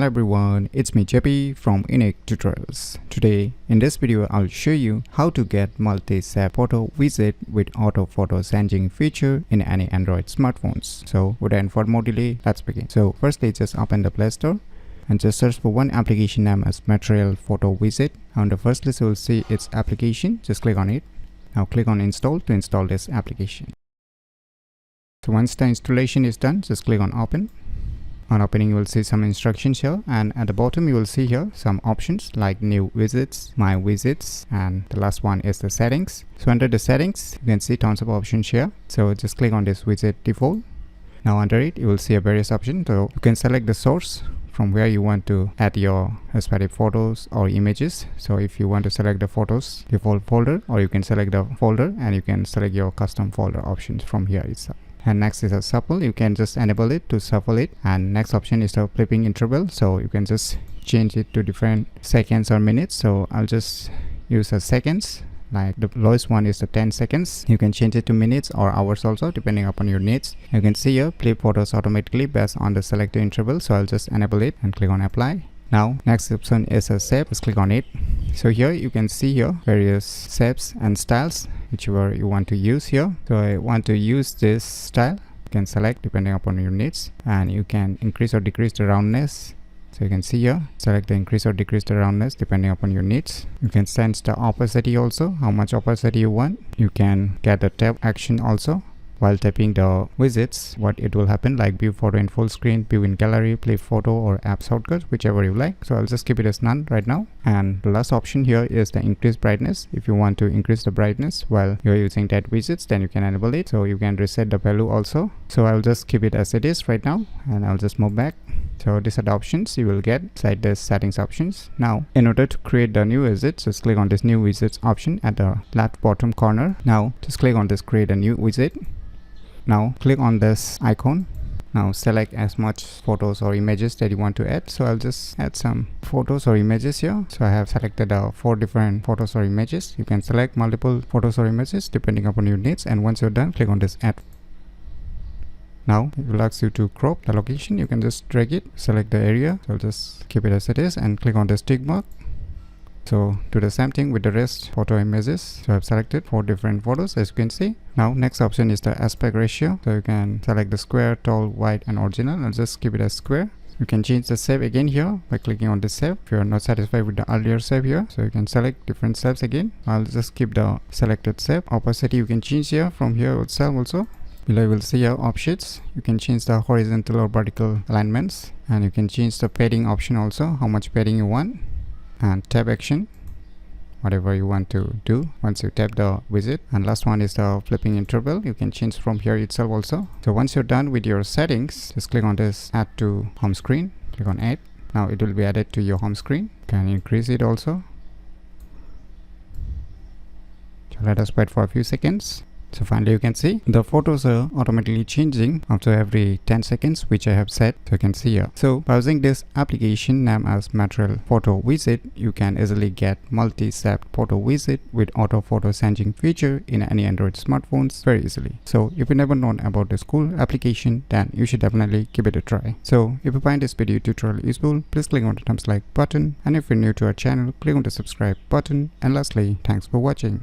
Hello everyone, it's me JP from UniqueTutorials. Today in this video I'll show you how to get Multi Shaped Photo Widget with auto photo changing feature in any Android smartphones. So without further more delay, let's begin. So firstly, just open the Play Store and just search for one application named as Material Photo Widget. On the first list you will see its application. Just click on it. Now click on install to install this application. So once the installation is done, just click on open. On opening, you will see some instructions here, and at the bottom you will see here some options like new widgets, my widgets, and the last one is the settings. So under the settings you can see tons of options here, so just click on this widget default. Now under it you will see a various options, so you can select the source from where you want to add your respective photos or images. So if you want to select the photos default folder, or you can select the folder and you can select your custom folder options from here itself. And next is a shuffle. You can just enable it to shuffle it, and next option is the flipping interval, so you can just change it to different seconds or minutes. So I'll just use a seconds, like the lowest one is the 10 seconds. You can change it to minutes or hours also depending upon your needs. You can see here flip photos automatically based on the selected interval, so I'll just enable it and click on apply. Now next option is a shape. Just click on it. So here you can see here various shapes and styles whichever you want to use here. So I want to use this style. You can select depending upon your needs, and you can increase or decrease the roundness. So you can see here, select the increase or decrease the roundness depending upon your needs. You can sense the opacity also, how much opacity you want. You can get the tap action also. While tapping the widgets, what it will happen, like view photo in full screen, view in gallery, play photo, or app shortcut, whichever you like. So I'll just keep it as none right now. And the last option here is the increase brightness. If you want to increase the brightness while you're using that widgets, then you can enable it. So you can reset the value also. So I'll just keep it as it is right now, and I'll just move back. So these are the options you will get inside the settings options. Now in order to create the new widget, just click on this new widgets option at the left bottom corner. Now just click on this create a new widget. Now click on this icon. Now select as much photos or images that you want to add. So I'll just add some photos or images here. So I have selected 4 different photos or images. You can select multiple photos or images depending upon your needs, and once you're done, click on this add. Now it will ask you to crop the location. You can just drag it, select the area. So I'll just keep it as it is and click on the tick mark. So do the same thing with the rest photo images. So I've selected 4 different photos, as you can see. Now next option is the aspect ratio. So you can select the square, tall, wide, and original. I'll just keep it as square. You can change the shape again here by clicking on this shape if you're not satisfied with the earlier shape here. So you can select different shapes again. I'll just keep the selected shape. Opacity you can change here from here itself also. Below you will see your options. You can change the horizontal or vertical alignments, and you can change the padding option also, how much padding you want. And tab action, whatever you want to do once you tap the widget. And last one is the flipping interval. You can change from here itself also. So once you're done with your settings, just click on this add to home screen. Click on add. Now it will be added to your home screen. You can increase it also. So let us wait for a few seconds. So finally you can see the photos are automatically changing after every 10 seconds, which I have set. So you can see here. So by using this application named as Material Photo Widget, you can easily get Multi Shaped Photo Widget with auto photo changing feature in any Android smartphones very easily. So if you never known about this cool application, then you should definitely give it a try. So if you find this video tutorial useful, please click on the thumbs like button, and if you're new to our channel, click on the subscribe button. And lastly, thanks for watching.